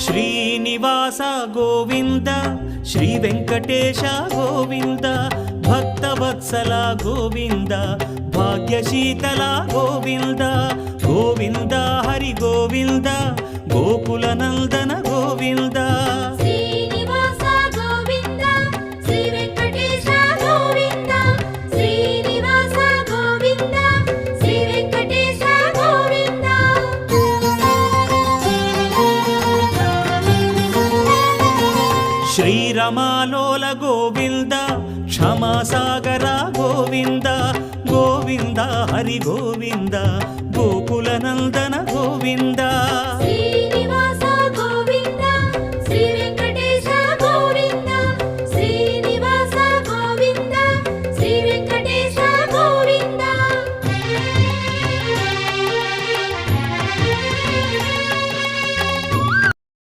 Srinivasa Govinda Shri Venkatesha Govinda Bhaktavatsala Govinda భాగ్యశీతల Govinda Govinda Hari Govinda Gokula Nandana Govinda Srinivasa Govinda Shri Venkatesha Govinda Srinivasa Govinda Shri Venkatesha Govinda శ్రీరమాలోల Govinda క్షమాసాగర Govinda Govinda Hari Govinda Gokula Nandana Govinda